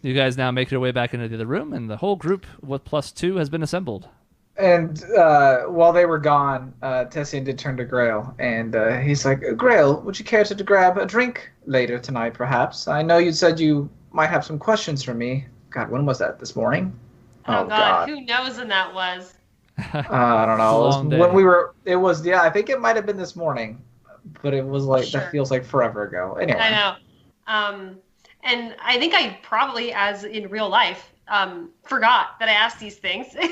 You guys now make your way back into the other room, and the whole group with +2 has been assembled. And while they were gone, Tessian did turn to Grail, and he's like, Grail, would you care to grab a drink later tonight, perhaps? I know you said you might have some questions for me. God, when was that? This morning? Oh Oh, God, God. who knows when that was? I don't It's a know. It was long when day. we were, it was, yeah, I think it might have been this morning, but it was like, that Sure. feels like forever ago. I Anyway. know. And I think I probably, as in real life, forgot that I asked these things. And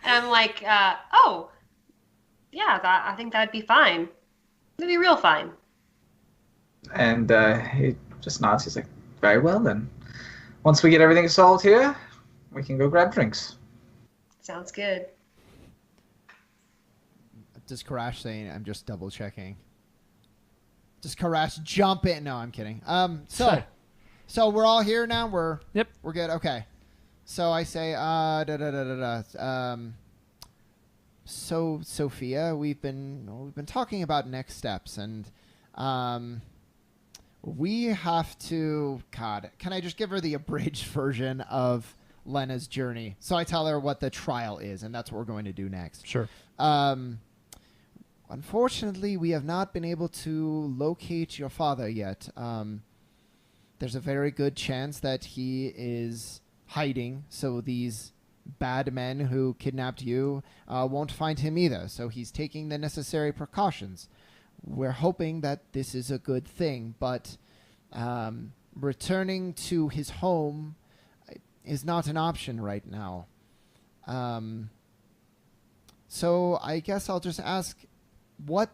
I'm like, oh, yeah, I think that'd be fine. It'd be real fine. And he just nods. He's like, very well then. Once we get everything solved here, we can go grab drinks. Sounds good. Does Karash say, I'm just double checking. Does Karash jump in? No, I'm kidding. So we're all here now? We're good? Okay. So I say, so Sophia, we've been talking about next steps, and we have to, God, can I just give her the abridged version of Lena's journey? So I tell her what the trial is, and that's what we're going to do next. Sure. Unfortunately, we have not been able to locate your father yet. There's a very good chance that he is hiding, so these bad men who kidnapped you won't find him either. So he's taking the necessary precautions. We're hoping that this is a good thing, but returning to his home is not an option right now. So I guess I'll just ask, what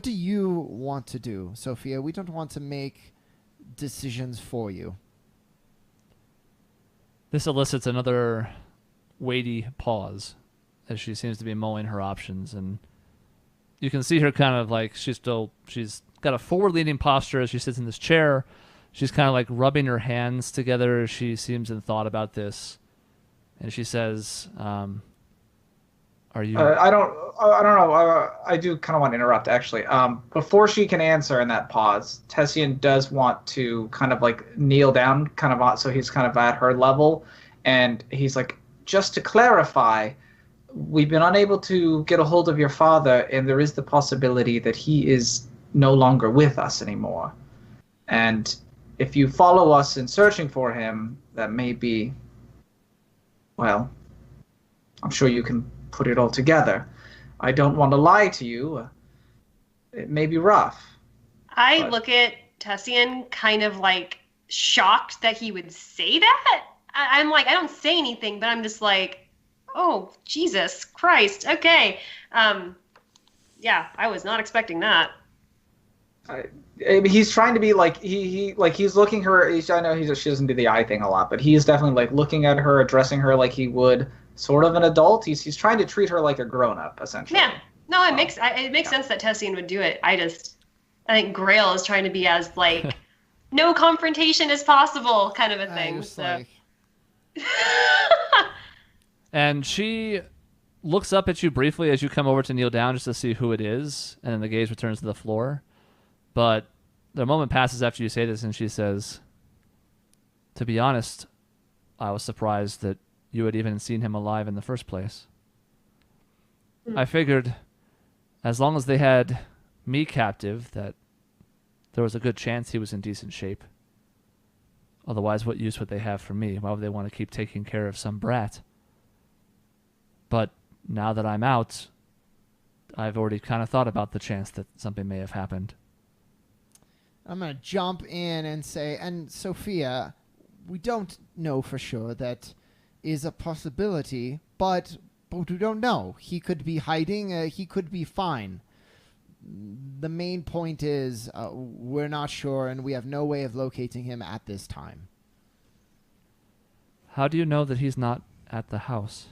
do you want to do, Sophia? We don't want to make decisions for you. This elicits another weighty pause as she seems to be mulling her options, and you can see her kind of like she's got a forward-leaning posture as she sits in this chair. She's kind of like rubbing her hands together as she seems in thought about this, and she says, are you I don't know. I do kind of want to interrupt, actually. Before she can answer in that pause, Tessian does want to kind of like kneel down, so he's kind of at her level, and he's like, just to clarify, we've been unable to get a hold of your father, and there is the possibility that he is no longer with us anymore. And if you follow us in searching for him, that may be, well, I'm sure you can put it all together. I don't want to lie to you. It may be rough. I look at Tessian kind of like shocked that he would say that. I'm like, I don't say anything, but I'm just like, oh, Jesus Christ. Okay. Yeah, I was not expecting that. He's trying to be like he's looking her. I know she doesn't do the eye thing a lot, but he is definitely like looking at her, addressing her like he would sort of an adult. He's trying to treat her like a grown up, essentially. Yeah. No, it makes sense that Tessian would do it. I think Grail is trying to be as like no confrontation as possible kind of a thing. So. And she looks up at you briefly as you come over to kneel down just to see who it is, and then the gaze returns to the floor. But the moment passes after you say this, and she says, to be honest, I was surprised that you had even seen him alive in the first place. I figured as long as they had me captive, that there was a good chance he was in decent shape. Otherwise, what use would they have for me? Why would they want to keep taking care of some brat? But now that I'm out, I've already kind of thought about the chance that something may have happened. I'm going to jump in and say, and Sophia, we don't know for sure. That is a possibility, but we don't know. He could be hiding. He could be fine. The main point is we're not sure, and we have no way of locating him at this time. How do you know that he's not at the house?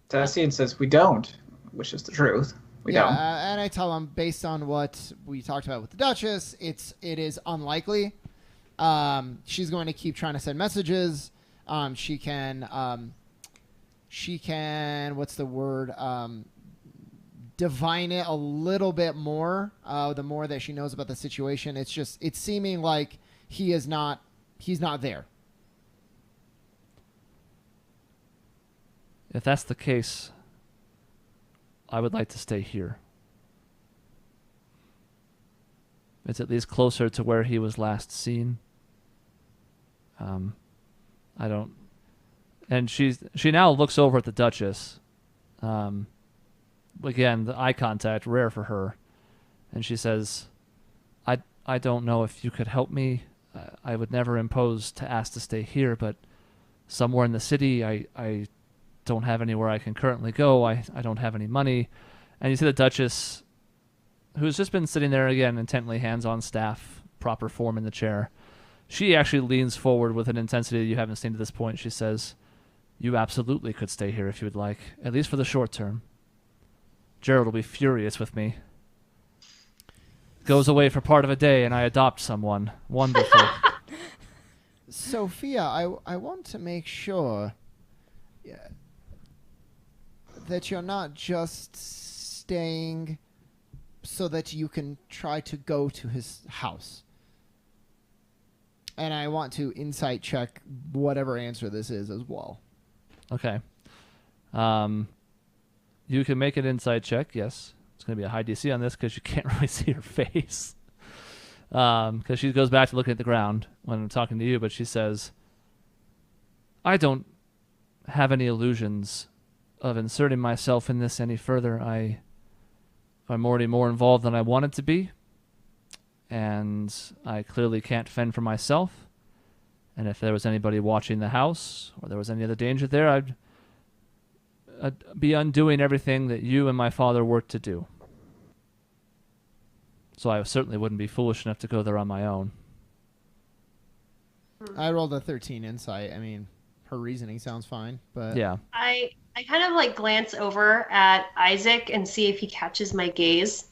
Tessian says we don't, which is the truth. We don't. And I tell him, based on what we talked about with the Duchess, it is unlikely. She's going to keep trying to send messages. She can, what's the word? divine it a little bit more. The more that she knows about the situation, it's seeming like he's not there. If that's the case, I would like to stay here. It's at least closer to where he was last seen. I don't... And she now looks over at the Duchess. Again, the eye contact, rare for her. And she says, I don't know if you could help me. I would never impose to ask to stay here, but somewhere in the city, I don't have anywhere I can currently go. I don't have any money. And you see the Duchess, who's just been sitting there again, intently, hands on staff, proper form in the chair. She actually leans forward with an intensity that you haven't seen to this point. She says, you absolutely could stay here if you would like, at least for the short term. Gerald will be furious with me. Goes away for part of a day and I adopt someone. Wonderful. Sophia, I want to make sure that you're not just staying so that you can try to go to his house. And I want to insight check whatever answer this is as well. Okay. You can make an insight check, yes. It's going to be a high DC on this because you can't really see her face. Because she goes back to looking at the ground when I'm talking to you, but she says, I don't have any illusions of inserting myself in this any further. I'm already more involved than I wanted to be, and I clearly can't fend for myself. And if there was anybody watching the house, or there was any other danger there, I'd be undoing everything that you and my father worked to do. So I certainly wouldn't be foolish enough to go there on my own. I rolled a 13 insight. I mean, her reasoning sounds fine, but... Yeah. I kind of like glance over at Isaac and see if he catches my gaze.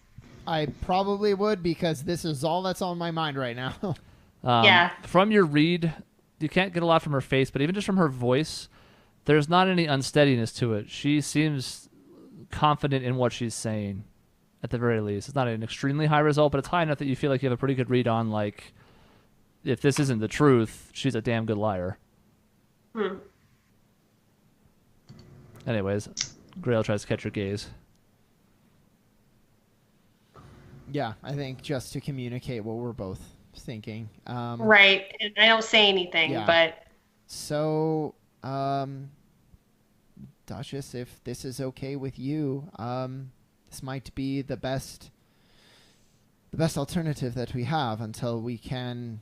I probably would, because this is all that's on my mind right now. Yeah. From your read, you can't get a lot from her face, but even just from her voice, there's not any unsteadiness to it. She seems confident in what she's saying, at the very least. It's not an extremely high result, but it's high enough that you feel like you have a pretty good read on, like, if this isn't the truth, she's a damn good liar. Anyways, Grail tries to catch her gaze. Yeah, I think just to communicate what we're both thinking. Right. And I don't say anything, Yeah. but... So, Duchess, if this is okay with you, this might be the best alternative that we have until we can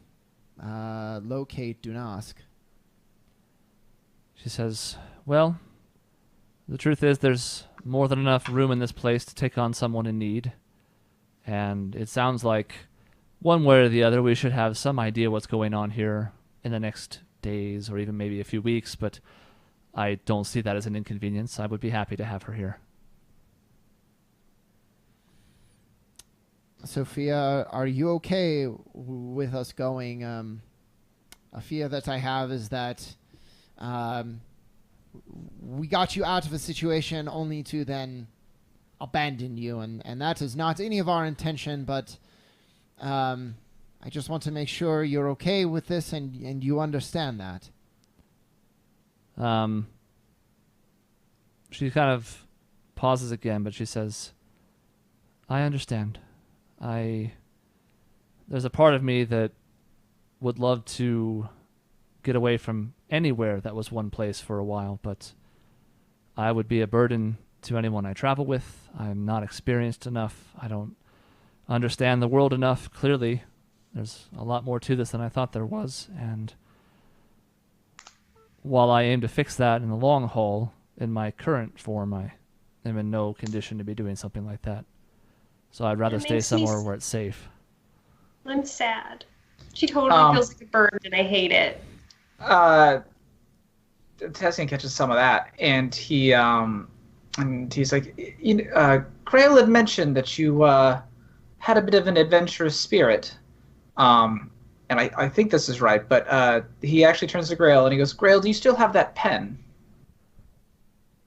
locate Dunask. She says, well, the truth is there's more than enough room in this place to take on someone in need. And it sounds like one way or the other we should have some idea what's going on here in the next days or even maybe a few weeks, but I don't see that as an inconvenience. I would be happy to have her here. Sophia, are you okay with us going? A fear that I have is that we got you out of a situation only to then abandon you, and that is not any of our intention, but I just want to make sure you're okay with this and you understand that. She kind of pauses again, but she says, I understand. There's a part of me that would love to get away from anywhere that was one place for a while, but I would be a burden to anyone I travel with. I'm not experienced enough. I don't understand the world enough. Clearly, there's a lot more to this than I thought there was, and while I aim to fix that in the long haul, in my current form, I am in no condition to be doing something like that. So I'd rather That stay makes me somewhere where it's safe. I'm sad. She totally feels like a burden, and I hate it. Tessian catches some of that, and he's like, Grail had mentioned that you had a bit of an adventurous spirit, and I think this is right, but he actually turns to Grail and he goes, Grail, do you still have that pen?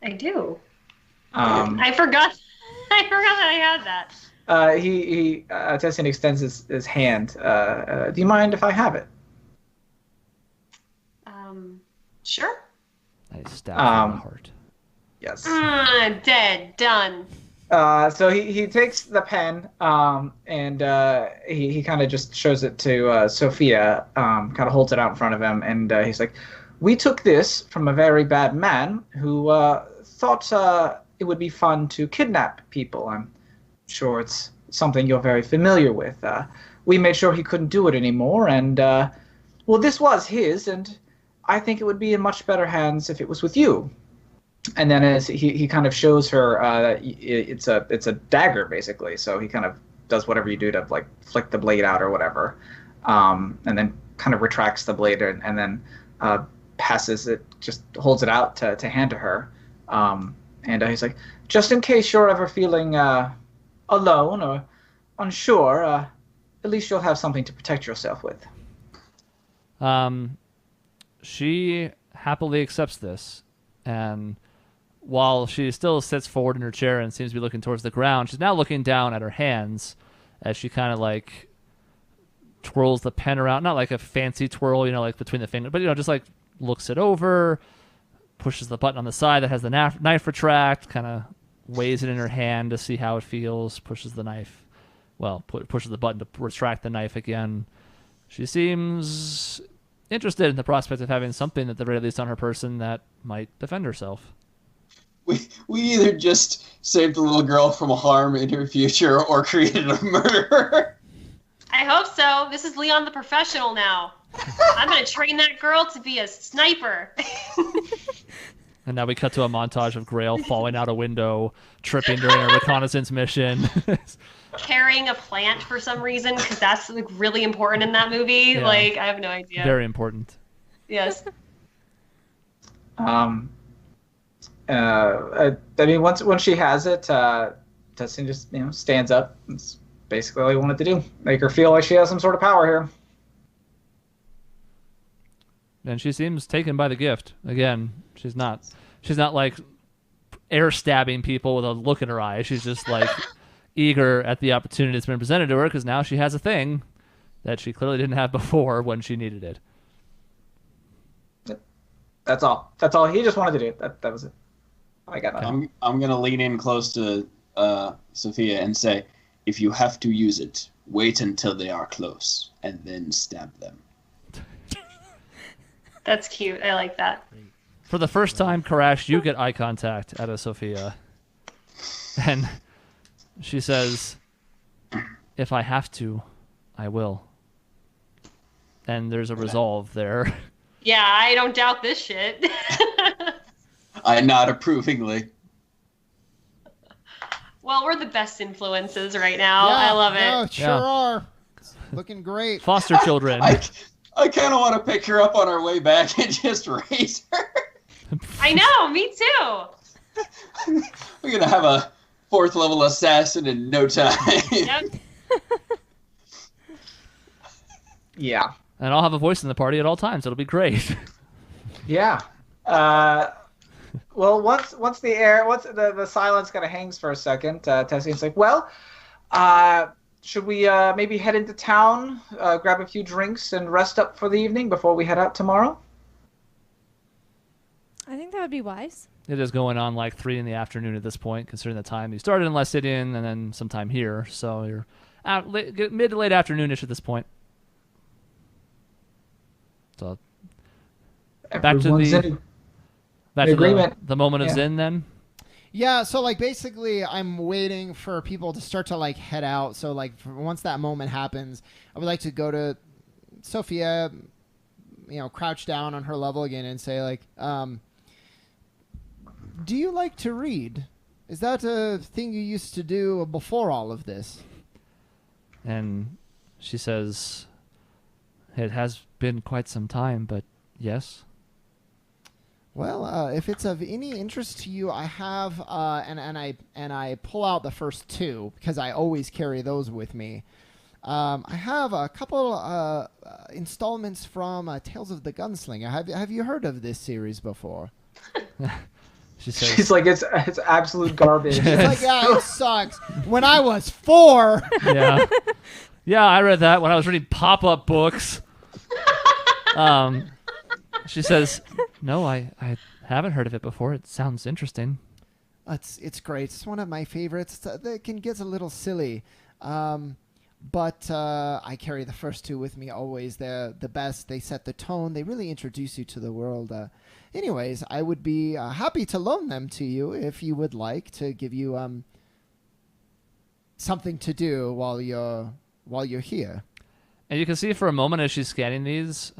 I do. I forgot. I forgot that I had that. Tessian extends his hand. Do you mind if I have it? Sure. I stab him in the heart. Yes. Dead. Done. So he takes the pen and he kind of just shows it to Sophia, kind of holds it out in front of him, and he's like, "We took this from a very bad man who thought it would be fun to kidnap people. I'm sure it's something you're very familiar with. We made sure he couldn't do it anymore, and well, this was his, and I think it would be in much better hands if it was with you." And then as he kind of shows her, it's a dagger basically. So he kind of does whatever you do to like flick the blade out or whatever, and then kind of retracts the blade and then passes it, just holds it out to hand to her. And he's like, "Just in case you're ever feeling alone or unsure, at least you'll have something to protect yourself with." She happily accepts this, and while she still sits forward in her chair and seems to be looking towards the ground, she's now looking down at her hands as she kind of like twirls the pen around, not like a fancy twirl, like between the fingers, but just like looks it over, pushes the button on the side that has the knife retract, kind of weighs it in her hand to see how it feels, pushes the knife, pushes the button to retract the knife again. She seems interested in the prospect of having something at the very least on her person that might defend herself. We either just saved the little girl from harm in her future or created a murderer. I hope so. This is Leon the professional now. I'm going to train that girl to be a sniper. And now we cut to a montage of Grail falling out a window, tripping during a reconnaissance mission. Carrying a plant for some reason, because that's like really important in that movie. Yeah. Like, I have no idea. Very important. Yes. I mean, once she has it, Tessian just stands up. It's basically all he wanted to do, make her feel like she has some sort of power here. And she seems taken by the gift. Again, she's not like air stabbing people with a look in her eye. She's just like eager at the opportunity that's been presented to her, because now she has a thing that she clearly didn't have before when she needed it. That's all. That's all. He just wanted to do it. That was it. I got nothing. I'm gonna lean in close to Sophia and say, if you have to use it, wait until they are close and then stab them. That's cute. I like that. For the first time, Karash, you get eye contact out of Sophia. And she says, "If I have to, I will." And there's a resolve there. Yeah, I don't doubt this shit. I nod approvingly. Well, we're the best influences right now. Yeah, I love it. No, sure Yeah. are. Looking great. Foster children. I kind of want to pick her up on our way back and just raise her. I know, me too. We're gonna have a 4th level assassin in no time. Yep. Yeah. And I'll have a voice in the party at all times. It'll be great. Yeah. Well, once the silence kind of hangs for a second, Tessian's like, "Well, should we maybe head into town, grab a few drinks, and rest up for the evening before we head out tomorrow?" I think that would be wise. It is going on like 3 in the afternoon at this point, considering the time you started in Lestidian and then sometime here. So you're out mid to late afternoonish at this point. So back to the moment of Zen then. Yeah, so like basically I'm waiting for people to start to like head out. So like once that moment happens, I would like to go to Sophia, crouch down on her level again and say like, do you like to read? Is that a thing you used to do before all of this? And she says, "It has been quite some time, but yes." Well, if it's of any interest to you, I have, and I pull out the first 2 because I always carry those with me. I have a couple installments from Tales of the Gunslinger. Have you heard of this series before? She says, She's like, it's absolute garbage. She's like, yeah, it sucks. When I was 4. yeah. Yeah, I read that when I was reading pop-up books. She says, no, I haven't heard of it before. It sounds interesting. It's great. It's one of my favorites. It can get a little silly. But I carry the first 2 with me always. They're the best. They set the tone. They really introduce you to the world. Anyways, I would be happy to loan them to you if you would like, to give you something to do while you're here. And you can see for a moment as she's scanning these,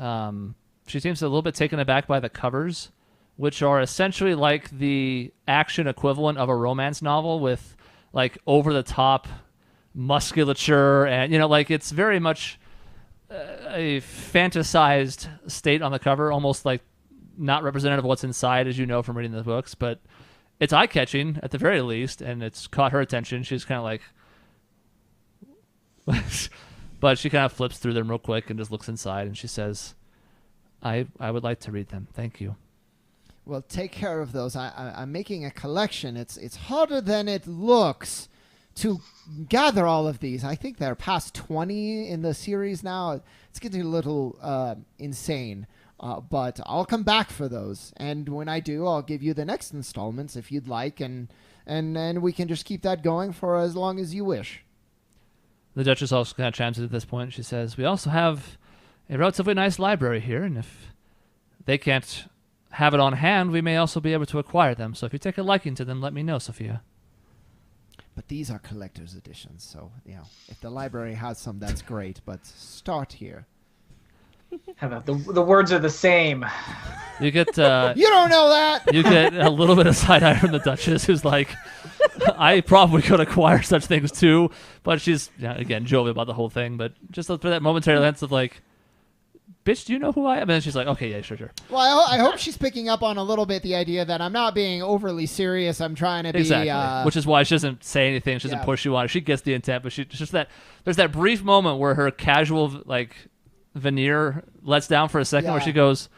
she seems a little bit taken aback by the covers, which are essentially like the action equivalent of a romance novel with like over-the-top musculature, and like it's very much a fantasized state on the cover, almost like not representative of what's inside, as you know from reading the books, but it's eye-catching at the very least, and it's caught her attention. She's kind of like but she kind of flips through them real quick and just looks inside, and she says, I would like to read them, thank you. Well, take care of those. I'm making a collection. It's harder than it looks to gather all of these. I think they're past 20 in the series now. It's getting a little insane, but I'll come back for those. And when I do, I'll give you the next installments if you'd like, and we can just keep that going for as long as you wish. The Duchess also kind of chimes in at this point. She says, we also have a relatively nice library here, and if they can't have it on hand, we may also be able to acquire them. So if you take a liking to them, let me know, Sophia. But these are collector's editions, so if the library has some, that's great. But start here. The words are the same. You get you don't know that. You get a little bit of side eye from the Duchess, who's like, I probably could acquire such things too, but she's again jovial about the whole thing. But just for that momentary glance of like, bitch, do you know who I am? And then she's like, okay, yeah, sure. Well, I hope she's picking up on a little bit the idea that I'm not being overly serious. I'm trying to be... Exactly, which is why she doesn't say anything. She doesn't push you on it. She gets the intent, but there's that brief moment where her casual, like, veneer lets down for a second where she goes,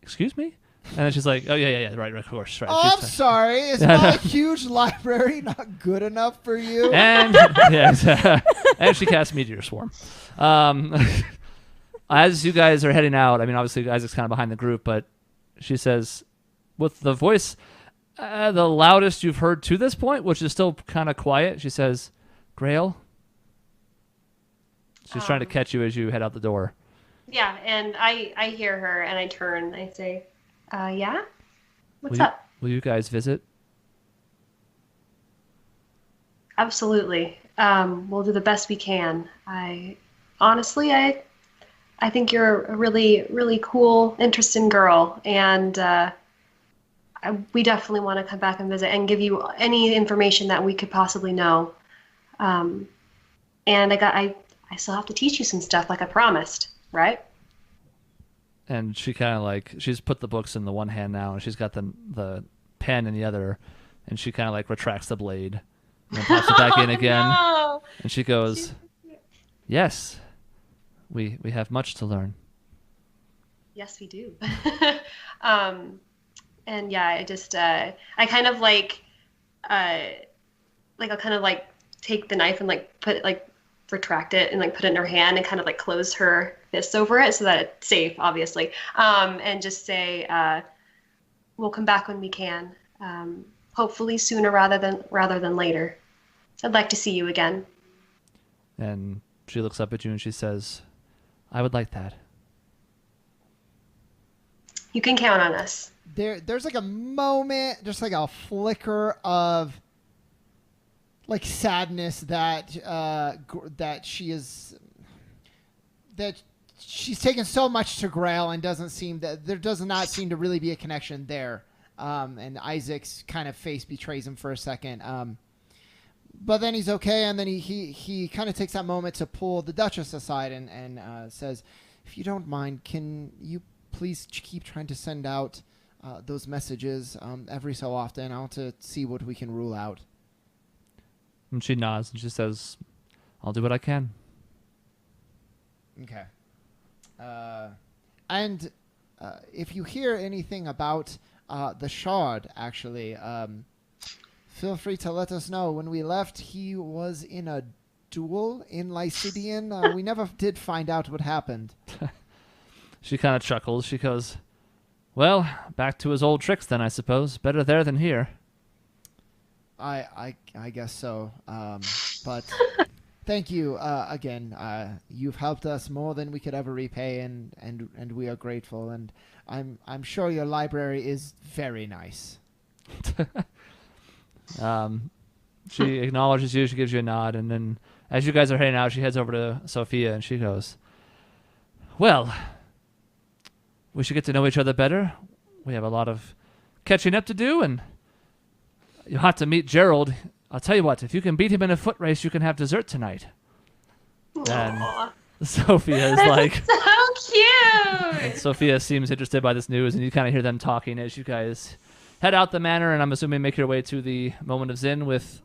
excuse me? And then she's like, oh, yeah, right, of course. Right. Oh, I'm sorry. Is my huge library not good enough for you? And, and she casts Meteor Swarm. As you guys are heading out, I mean, obviously Isaac's kind of behind the group, but she says, with the voice the loudest you've heard to this point, which is still kind of quiet, she says, Grail? She's trying to catch you as you head out the door. Yeah, and I hear her, and I turn, and I say, yeah? What's up? Will you guys visit? Absolutely. We'll do the best we can. Honestly, I think you're a really, really cool, interesting girl, and we definitely want to come back and visit and give you any information that we could possibly know. And I still have to teach you some stuff, like I promised, right? And she kind of like, she's put the books in the one hand now, and she's got the pen in the other, and she kind of like retracts the blade and then pops it back in again. No. And she goes, yes. We have much to learn. Yes, we do. And yeah, I kind of like I'll kind of like take the knife and like put it, like retract it and like put it in her hand and kind of like close her fists over it so that it's safe, obviously. And just say, we'll come back when we can. Hopefully sooner rather than later. I'd like to see you again. And she looks up at you and she says, I would like that. You can count on us. There's like a moment, just like a flicker of like sadness that she's taken so much to Grail and there does not seem to really be a connection there. And Isaac's kind of face betrays him for a second. But then he's okay, and then he kind of takes that moment to pull the Duchess aside and says, if you don't mind, can you please keep trying to send out those messages every so often? I want to see what we can rule out. And she nods and she says, I'll do what I can. Okay. And if you hear anything about the shard, actually. Feel free to let us know. When we left, he was in a duel in Lycidian. We never did find out what happened. She kind of chuckles. She goes, well, back to his old tricks then, I suppose. Better there than here. I guess so. But thank you again. You've helped us more than we could ever repay, and we are grateful. And I'm sure your library is very nice. She acknowledges you. She gives you a nod, and then as you guys are heading out, she heads over to Sophia, and she goes, well, we should get to know each other better. We have a lot of catching up to do, and you'll have to meet Gerald. I'll tell you what, if you can beat him in a foot race, you can have dessert tonight. And Aw. Sophia is like... So cute! And Sophia seems interested by this news, and you kind of hear them talking as you guys head out the manor, and I'm assuming make your way to the moment of Zin with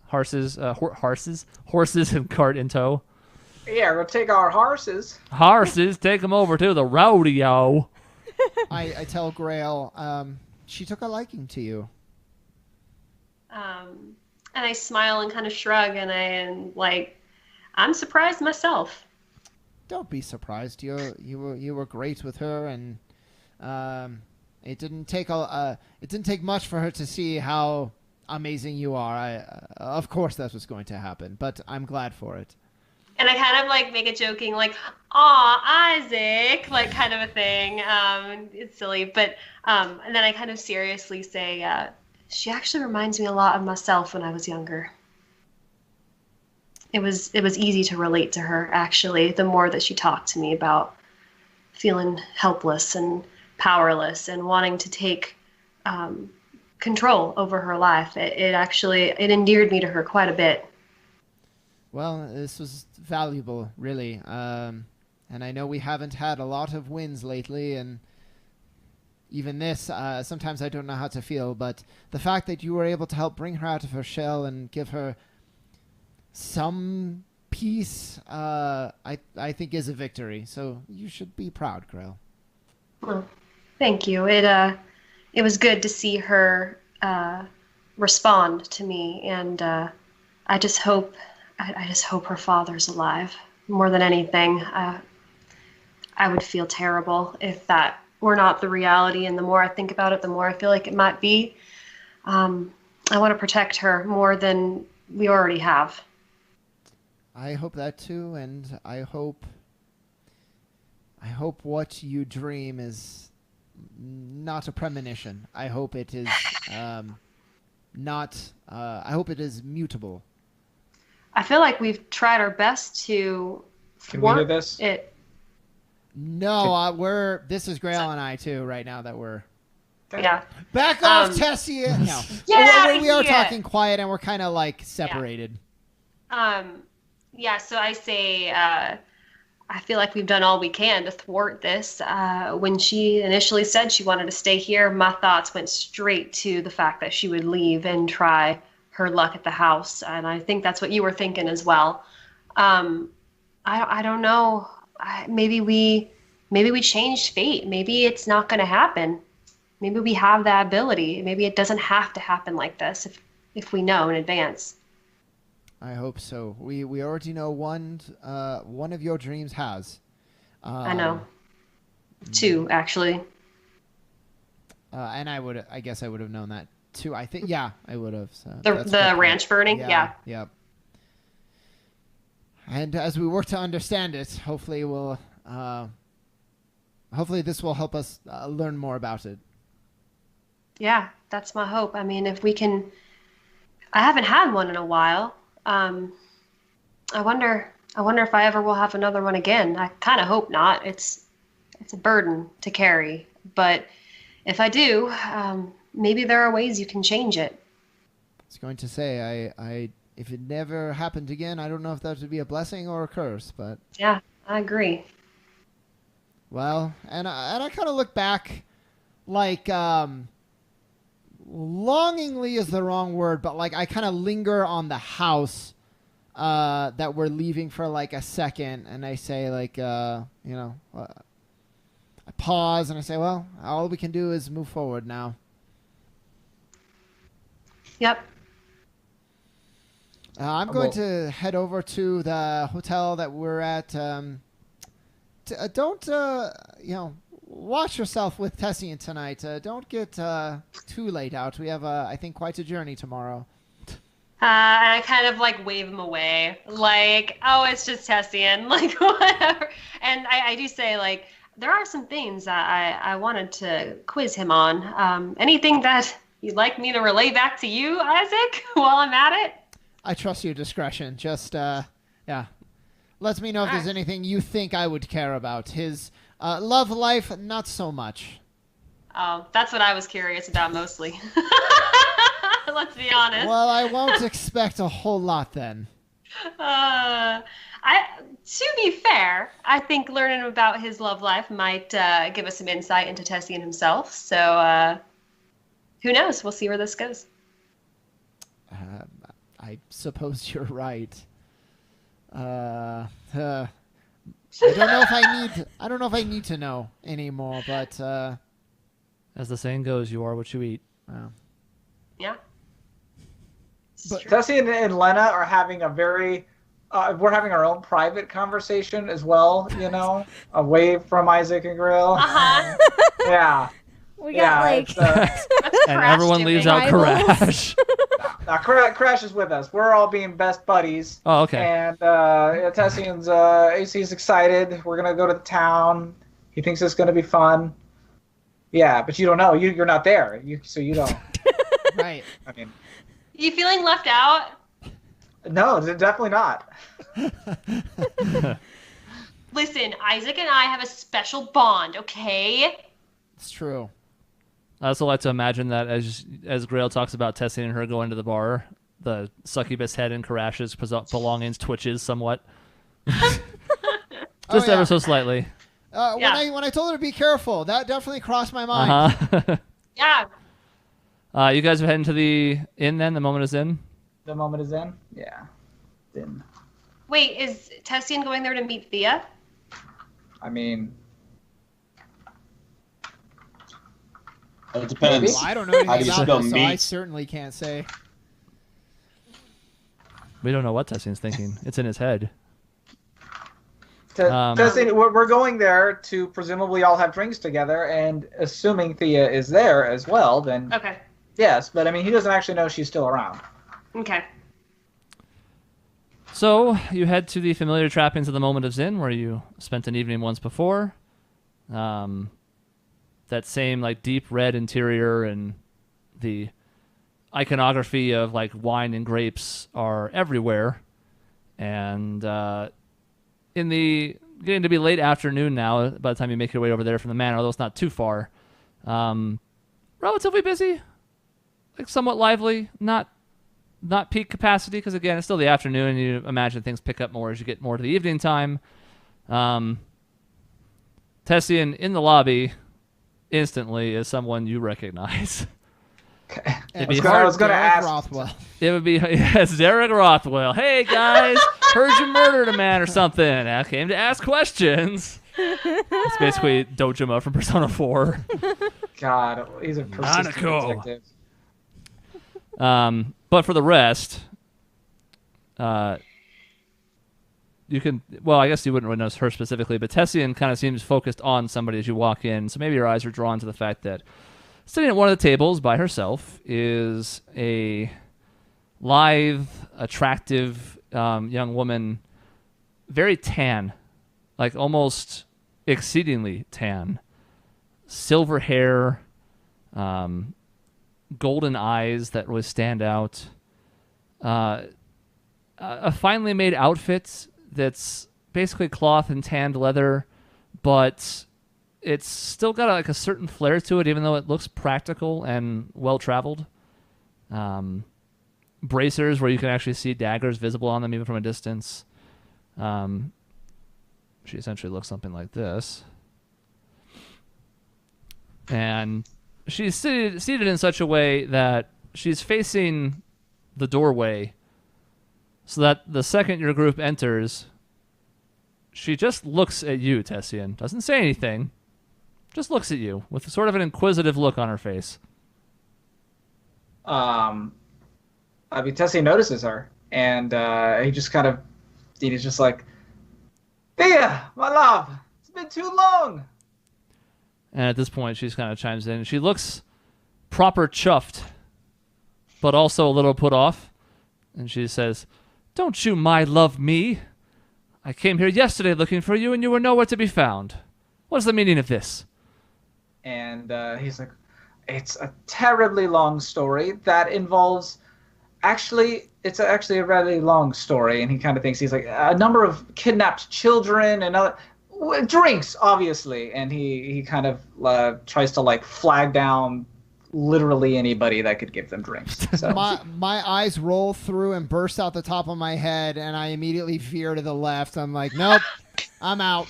horses and cart in tow. Yeah, we'll take our horses. Horses, take them over to the rodeo. I tell Grail, she took a liking to you. And I smile and kind of shrug, and I am like, I'm surprised myself. Don't be surprised. You were great with her, and it didn't take much for her to see how amazing you are. Of course that was going to happen, but I'm glad for it. And I kind of like make a joking, like, "Aw, Isaac," like kind of a thing. It's silly, but and then I kind of seriously say, she actually reminds me a lot of myself when I was younger. It was easy to relate to her, actually, the more that she talked to me about feeling helpless and powerless and wanting to take control over her life. It endeared me to her quite a bit. Well, this was valuable, really. And I know we haven't had a lot of wins lately, and even this, sometimes I don't know how to feel, but the fact that you were able to help bring her out of her shell and give her some peace, I think is a victory. So you should be proud, Grail. Well, thank you. It was good to see her respond to me, and I just hope her father's alive. More than anything, I would feel terrible if that were not the reality. And the more I think about it, the more I feel like it might be. I want to protect her more than we already have. I hope that too, and I hope what you dream is not a premonition. I hope it is not. I hope it is mutable. I feel like we've tried our best to Can we do thwart this? it. No, this is Grail and I too right now that we're Yeah. back off, Tessian. No, we are here. talking quiet and we're kind of like separated. Yeah, so I say, I feel like we've done all we can to thwart this. When she initially said she wanted to stay here, my thoughts went straight to the fact that she would leave and try her luck at the house. And I think that's what you were thinking as well. I don't know. Maybe we changed fate. Maybe it's not going to happen. Maybe we have that ability. Maybe it doesn't have to happen like this if we know in advance. I hope so. We already know one of your dreams has. I know. Two, actually. And I guess I would have known that too. I think, yeah, I would have. So The ranch burning, yeah. Yep. And as we work to understand it, hopefully this will help us learn more about it. Yeah, that's my hope. I mean, if we can, I haven't had one in a while. I wonder if I ever will have another one again. I kind of hope not. It's a burden to carry, but if I do, maybe there are ways you can change it. I was going to say, I if it never happened again, I don't know if that would be a blessing or a curse, but Yeah, I agree. well, and I kind of look back, like longingly is the wrong word, but like I kind of linger on the house that we're leaving for like a second, and I say like I pause and I say, well, all we can do is move forward now. Yep. I'm going to head over to the hotel that we're at. Don't, watch yourself with Tessian tonight. Don't get too late out. We have, I think, quite a journey tomorrow. And I kind of like wave him away, like, oh, it's just Tessian, like whatever. And I do say, like, there are some things that I wanted to quiz him on. Anything that you'd like me to relay back to you, Isaac, while I'm at it? I trust your discretion. Just, lets me know if there's Alright. anything you think I would care about. His love life, not so much. Oh, that's what I was curious about mostly. Let's be honest. Well, I won't expect a whole lot then. To be fair, I think learning about his love life might give us some insight into Tessian himself. So, who knows? We'll see where this goes. I suppose you're right. I don't know if I need to know anymore, but As the saying goes, you are what you eat. Yeah. But- Tessian and Lena are having a very, we're having our own private conversation as well, away from Isaac and Grill. Uh-huh. Yeah. We got like it's, What's And Crash everyone doing? leaves out Rivals. Crash. Crash is with us. We're all being best buddies. Oh, okay. And Tessian's, he's excited. We're going to go to the town. He thinks it's going to be fun. Yeah, but you don't know. You're not there. So you don't. right. I mean, You feeling left out? no, definitely not. Listen, Isaac and I have a special bond, okay? It's true. I also like to imagine that as Grail talks about Tessian and her going to the bar, the succubus head in Karash's belongings twitches somewhat. Just Oh, yeah. ever so slightly. Yeah. When I told her to be careful, that definitely crossed my mind. Uh-huh. Yeah. You guys are heading to the inn then? The moment is in? The moment is in? Yeah. Then, Wait, is Tessian going there to meet Thea? I mean, It depends. Well, I don't know How do anything you about spell this, so I meat? certainly can't say. We don't know what Tessian's thinking. It's in his head. Tessian, we're going there to presumably all have drinks together, and assuming Thea is there as well, then Okay. yes. But I mean, he doesn't actually know she's still around. Okay. So you head to the familiar trappings of the Moment of Zin, where you spent an evening once before. That same like deep red interior and the iconography of like wine and grapes are everywhere. And getting to be late afternoon now, by the time you make your way over there from the manor, although it's not too far, relatively busy, like somewhat lively, not peak capacity, because again, it's still the afternoon, and you imagine things pick up more as you get more to the evening time. Tessian in the lobby instantly is someone you recognize. Okay. It'd be I was going to Derek ask. Rothwell. It would be, yes, Derek Rothwell. Hey, guys, heard you murdered a man or something. I came to ask questions. It's basically Dojima from Persona 4. God, he's a persistent Nanako. detective. But for the rest, you can, well, I guess you wouldn't really notice her specifically, but Tessian kind of seems focused on somebody as you walk in, so maybe your eyes are drawn to the fact that sitting at one of the tables by herself is a lithe, attractive young woman, very tan, like almost exceedingly tan. Silver hair, golden eyes that really stand out. A finely made outfit that's basically cloth and tanned leather, but it's still got like a certain flair to it, even though it looks practical and well-traveled. Bracers where you can actually see daggers visible on them even from a distance. She essentially looks something like this. And she's seated in such a way that she's facing the doorway, so that the second your group enters, she just looks at you, Tessian. Doesn't say anything. Just looks at you with sort of an inquisitive look on her face. I mean, Tessie notices her, and he's just like, Thea, my love, it's been too long. And at this point, she's kind of chimes in. She looks proper chuffed, but also a little put off. And she says, "Don't you my love me? I came here yesterday looking for you, and you were nowhere to be found. What is the meaning of this?" And he's like, it's a terribly long story that involves... it's actually a really long story, and he kind of thinks he's like a number of kidnapped children and other drinks, obviously, and he kind of tries to like flag down literally anybody that could give them drinks. So. my eyes roll through and burst out the top of my head, and I immediately veer to the left. I'm like, nope, I'm out.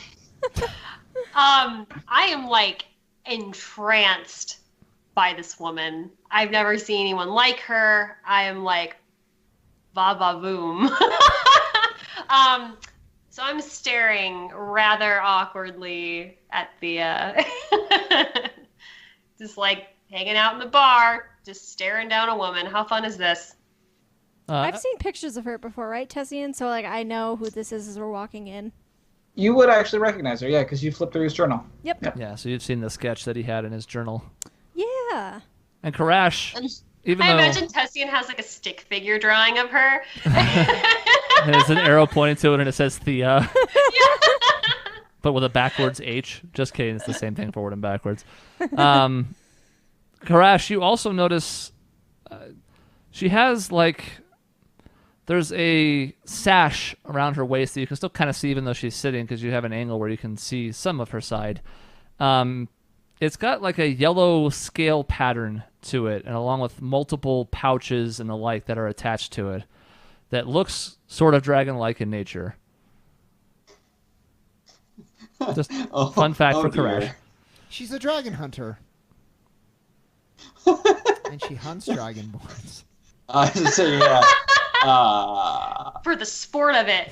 I am like entranced by this woman. I've never seen anyone like her. I am like, va va boom. So I'm staring rather awkwardly at the, just like hanging out in the bar, just staring down a woman. How fun is this? I've seen pictures of her before, right, Tessian? So like I know who this is as we're walking in. You would actually recognize her, yeah, because you flipped through his journal. Yep. Yeah, so you've seen the sketch that he had in his journal. Yeah. And Karash, I imagine Tessian has like a stick figure drawing of her. And there's an arrow pointing to it, and it says Thea. But with a backwards H. Just kidding, it's the same thing forward and backwards. Karash, you also notice she has like... There's a sash around her waist that you can still kind of see even though she's sitting, because you have an angle where you can see some of her side. It's got like a yellow scale pattern to it, and along with multiple pouches and the like that are attached to it, that looks sort of dragon-like in nature. Just fun fact for Karash. She's a dragon hunter. And she hunts dragonborns. I was say, yeah. For the sport of it.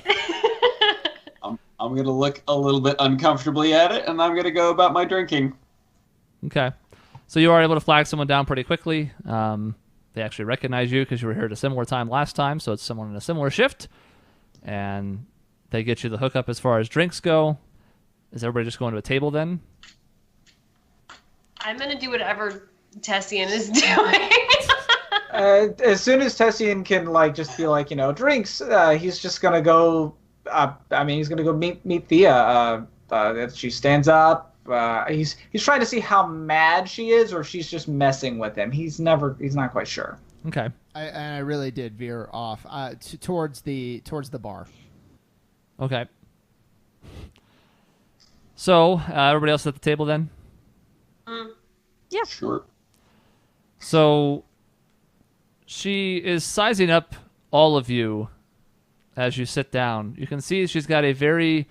I'm going to look a little bit uncomfortably at it, and I'm going to go about my drinking. Okay. So you are able to flag someone down pretty quickly. They actually recognize you because you were here at a similar time last time, so it's someone in a similar shift. And they get you the hookup as far as drinks go. Is everybody just going to a table then? I'm going to do whatever Tessian is doing. As soon as Tessian can like just be like, drinks, he's just gonna go. He's gonna go meet Thea. She stands up. He's trying to see how mad she is, or if she's just messing with him. He's not quite sure. Okay. I really did veer off towards the bar. Okay. So everybody else at the table then? Yeah. Sure. So she is sizing up all of you as you sit down. You can see she's got a very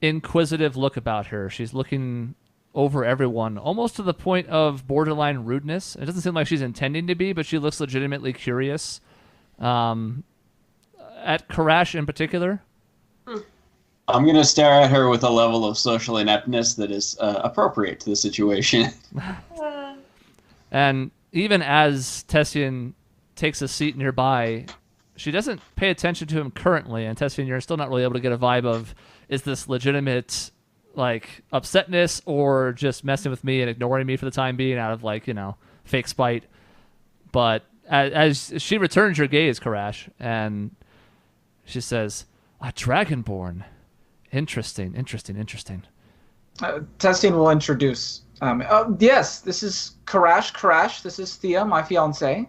inquisitive look about her. She's looking over everyone, almost to the point of borderline rudeness. It doesn't seem like she's intending to be, but she looks legitimately curious. At Karash in particular. I'm going to stare at her with a level of social ineptness that is appropriate to the situation. And even as Tessian takes a seat nearby, she doesn't pay attention to him currently. And Tessian, you're still not really able to get a vibe of, is this legitimate like upsetness or just messing with me and ignoring me for the time being out of like, fake spite. But as she returns your gaze, Karash, and she says, "A dragonborn. Interesting. Tessian will introduce. Yes, this is Karash. Karash, this is Thea, my fiancée.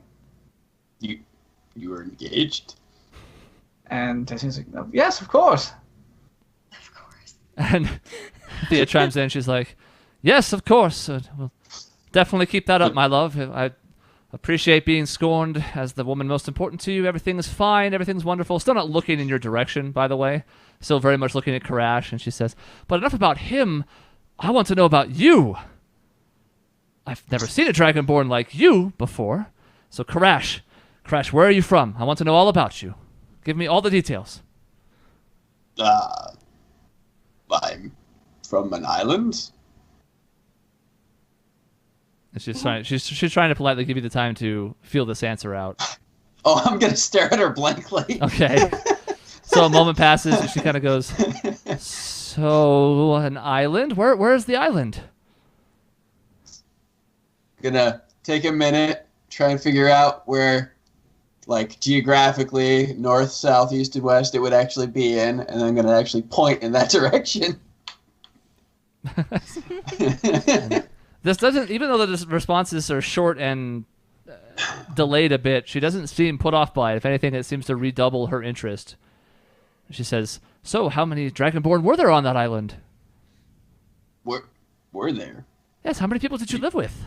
You were engaged? And Tessian's like, "Oh, yes, of course." Of course. And Thea chimes in. She's like, "Yes, of course. We'll definitely keep that up, my love. I appreciate being scorned as the woman most important to you. Everything is fine. Everything's wonderful." Still not looking in your direction, by the way. Still very much looking at Karash. And she says, "But enough about him. I want to know about you. I've never seen a dragonborn like you before. So Karash, where are you from? I want to know all about you. Give me all the details." I'm from an island. And she's trying to politely give you the time to feel this answer out. Oh, I'm gonna stare at her blankly. Okay. So a moment passes, and she kind of goes, so an island? Where's the island? Gonna take a minute, try and figure out where, like, geographically, north, south, east, and west it would actually be in, and I'm gonna actually point in that direction. This doesn't, even though the responses are short and delayed a bit, she doesn't seem put off by it. If anything, it seems to redouble her interest. She says, so how many Dragonborn were there on that island? Were there? Yes, how many people did you live with?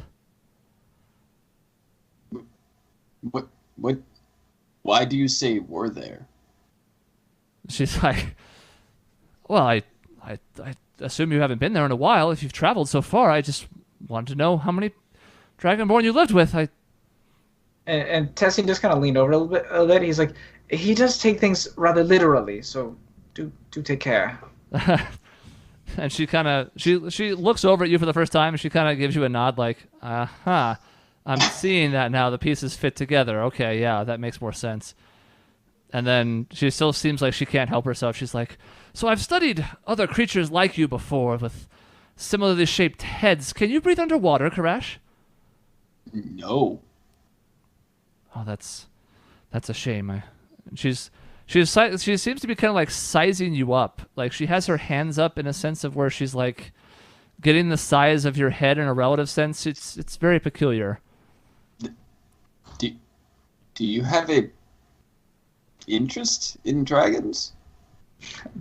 What? Why do you say were there? She's like, well, I assume you haven't been there in a while. If you've traveled so far, I just wanted to know how many Dragonborn you lived with. And Tessian just kind of leaned over a little bit. He's like, he does take things rather literally, so do take care. And she kind of she looks over at you for the first time, and she kind of gives you a nod, like, I'm seeing that now. The pieces fit together. Okay, yeah, that makes more sense. And then she still seems like she can't help herself. She's like, so I've studied other creatures like you before with similarly shaped heads. Can you breathe underwater, Karash? No. Oh, that's a shame. She seems to be kind of like sizing you up. Like she has her hands up in a sense of where she's like getting the size of your head in a relative sense. It's very peculiar. Do you have a interest in dragons?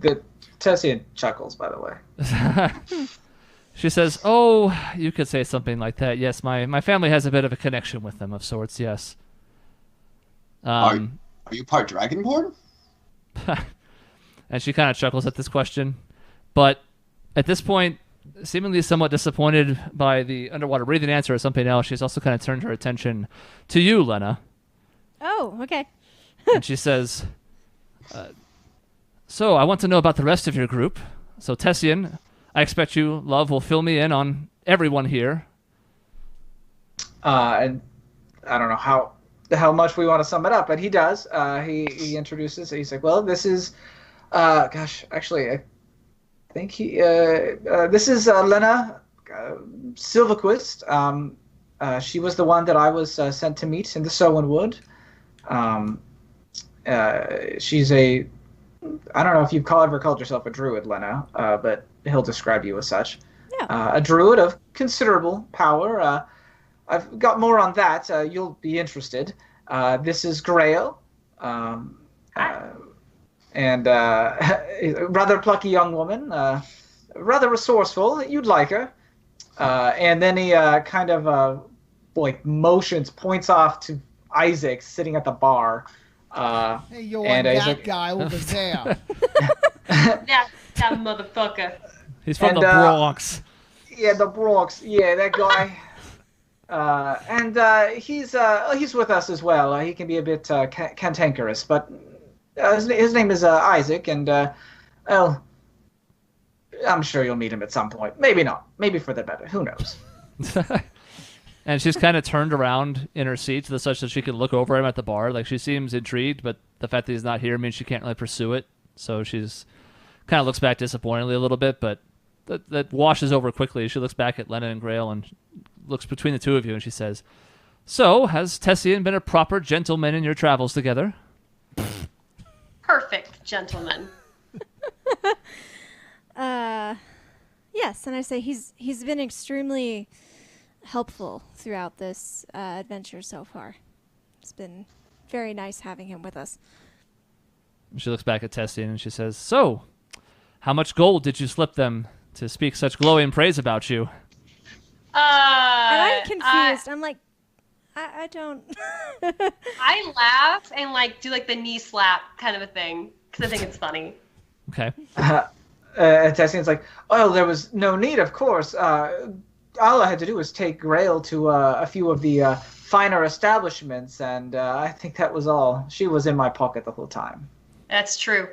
The Tessian chuckles, by the way. She says, oh, you could say something like that. Yes, my family has a bit of a connection with them of sorts, yes. Are you part Dragonborn? And she kind of chuckles at this question. But at this point, seemingly somewhat disappointed by the underwater breathing answer or something else, she's also kind of turned her attention to you, Lena. Oh, okay. And she says, so I want to know about the rest of your group. So Tessian, I expect you, love, will fill me in on everyone here. And I don't know how much we want to sum it up, but he does. He introduces. He's like, well, this is, actually, I think this is Lena Silverquist. She was the one that I was sent to meet in the Sowen Wood. She's I don't know if you've ever called yourself a druid, Lena, but he'll describe you as such. Yeah. A druid of considerable power. I've got more on that. You'll be interested. This is Grail, and a rather plucky young woman, rather resourceful. You'd like her. And then he kind of points off to Isaac sitting at the bar. Hey, you're that guy over there. that motherfucker. He's from the Bronx. Yeah, the Bronx. Yeah, that guy. And he's with us as well. He can be a bit cantankerous, but his name is Isaac, and well, I'm sure you'll meet him at some point. Maybe not. Maybe for the better. Who knows? And she's kind of turned around in her seat to the such that she can look over him at the bar. Like she seems intrigued, but the fact that he's not here means she can't really pursue it. So she's kind of looks back disappointingly a little bit, but that washes over quickly. She looks back at Lena and Grail and looks between the two of you, and she says, so, has Tessian been a proper gentleman in your travels together? Perfect gentleman. Yes, and I say he's been extremely helpful throughout this adventure so far. It's been very nice having him with us. She looks back at Tessian and she says, so, how much gold did you slip them to speak such glowing praise about you? And I'm confused. I'm like, I don't. I laugh and do the knee slap kind of a thing because I think it's funny. Okay. Tessian's like, oh, there was no need, of course. All I had to do was take Grail to a few of the finer establishments, and I think that was all. She was in my pocket the whole time. That's true.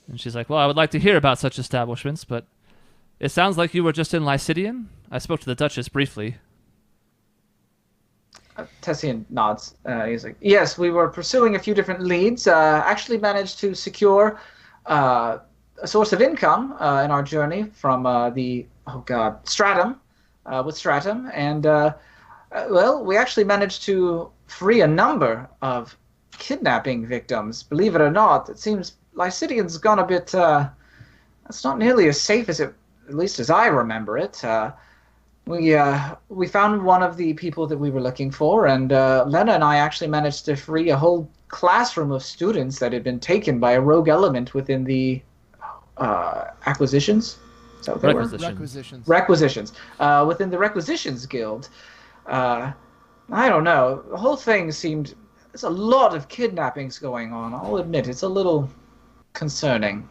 And she's like, well, I would like to hear about such establishments, but it sounds like you were just in Lycidian. I spoke to the Duchess briefly. Tessian nods. He's like, yes, we were pursuing a few different leads. Actually managed to secure a source of income in our journey from Stratum, with Stratum. And, well, we actually managed to free a number of kidnapping victims. Believe it or not, it seems Lycidian's gone a bit... it's not nearly as safe as it, at least as I remember it. We found one of the people that we were looking for, and Lena and I actually managed to free a whole classroom of students that had been taken by a rogue element within the acquisitions. Is that what they were? Requisitions. Within the Requisitions Guild. I don't know. The whole thing seemed... There's a lot of kidnappings going on. I'll admit, it's a little concerning.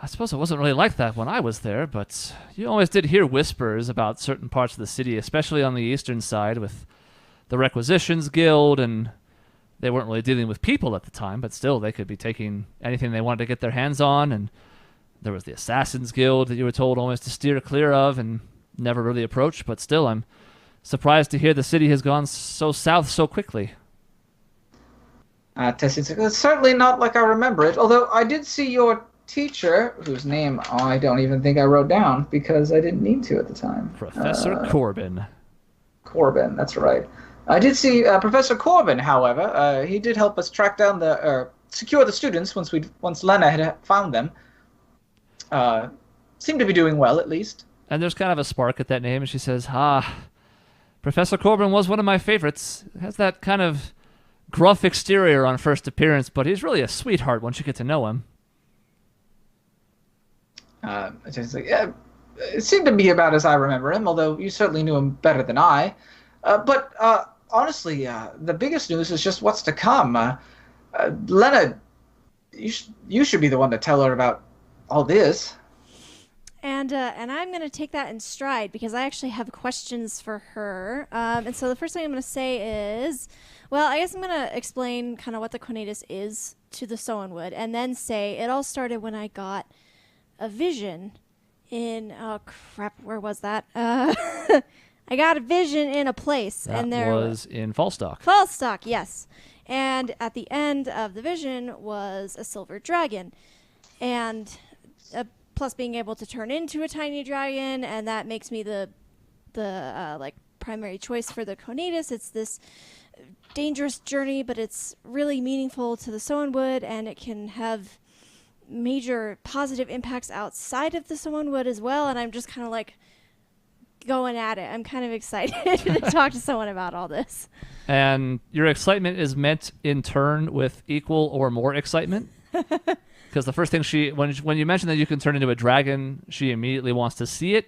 I suppose it wasn't really like that when I was there, but you always did hear whispers about certain parts of the city, especially on the eastern side with the Requisitions Guild, and they weren't really dealing with people at the time, but still they could be taking anything they wanted to get their hands on, and there was the Assassins Guild that you were told always to steer clear of and never really approach, but still I'm surprised to hear the city has gone so south so quickly. Tessian's like, it's certainly not like I remember it, although I did see your teacher, whose name I don't even think I wrote down because I didn't need to at the time. Professor Corbin. Corbin, that's right. I did see Professor Corbin, however. He did help us track down secure the students once Lena had found them. Seemed to be doing well, at least. And there's kind of a spark at that name, and she says, Professor Corbin was one of my favorites. Has that kind of gruff exterior on first appearance, but he's really a sweetheart once you get to know him. Just like, yeah, it seemed to be about as I remember him, although you certainly knew him better than I. But honestly, the biggest news is just what's to come. Lena, you should be the one to tell her about all this. And I'm going to take that in stride because I actually have questions for her. And so the first thing I'm going to say is, well, I guess I'm going to explain kind of what the Conatus is to the Sowenwood, and then say it all started when I got a vision in, oh crap, where was that? I got a vision in a place. That and there was in Falstock. Falstock, yes. And at the end of the vision was a silver dragon. And plus being able to turn into a tiny dragon, and that makes me the primary choice for the Conatus. It's this dangerous journey, but it's really meaningful to the Sowenwood, and it can have major positive impacts outside of the Sowenwood as well. And I'm just kind of like going at it. I'm kind of excited to talk to someone about all this. And your excitement is met in turn with equal or more excitement. Because the first thing when you mention that you can turn into a dragon, she immediately wants to see it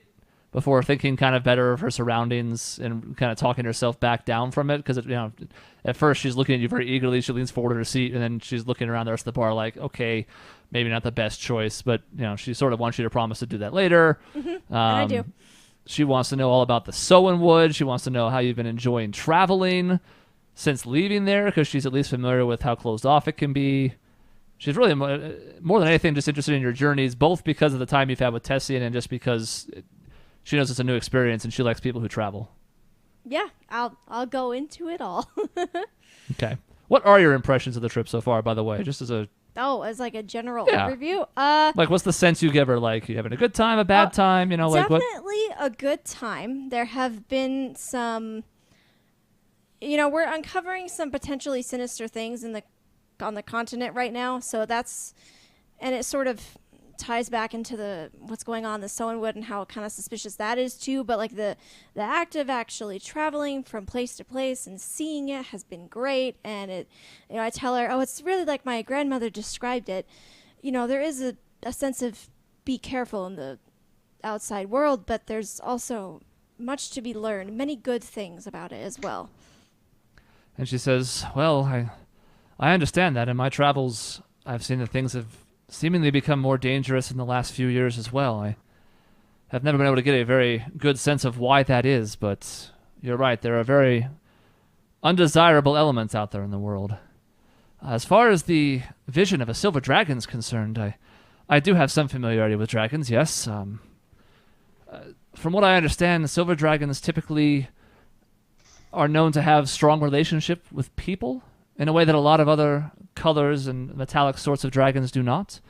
before thinking kind of better of her surroundings and kind of talking herself back down from it. Because at first she's looking at you very eagerly. She leans forward in her seat, and then she's looking around the rest of the bar like, okay, maybe not the best choice, but she sort of wants you to promise to do that later. Mm-hmm. And I do. She wants to know all about the Sowenwood. She wants to know how you've been enjoying traveling since leaving there, because she's at least familiar with how closed off it can be. She's really, more than anything, just interested in your journeys, both because of the time you've had with Tessian and just because she knows it's a new experience and she likes people who travel. Yeah, I'll go into it all. Okay. What are your impressions of the trip so far, by the way? Just as as like a general overview? Like, what's the sense you give her? Like, you having a good time, a bad time? Like what? Definitely a good time. There have been some, we're uncovering some potentially sinister things on the continent right now. So and it sort of ties back into what's going on in the Sowenwood and how kind of suspicious that is too. But like the act of actually traveling from place to place and seeing it has been great. And I tell her, it's really like my grandmother described it. There is a sense of be careful in the outside world, but there's also much to be learned, many good things about it as well. And she says, well, I understand that. In my travels, I've seen that things have seemingly become more dangerous in the last few years as well. I have never been able to get a very good sense of why that is, but you're right. There are very undesirable elements out there in the world. As far as the vision of a silver dragon is concerned, I do have some familiarity with dragons, yes. From what I understand, the silver dragons typically are known to have strong relationship with people in a way that a lot of other colors and metallic sorts of dragons do not.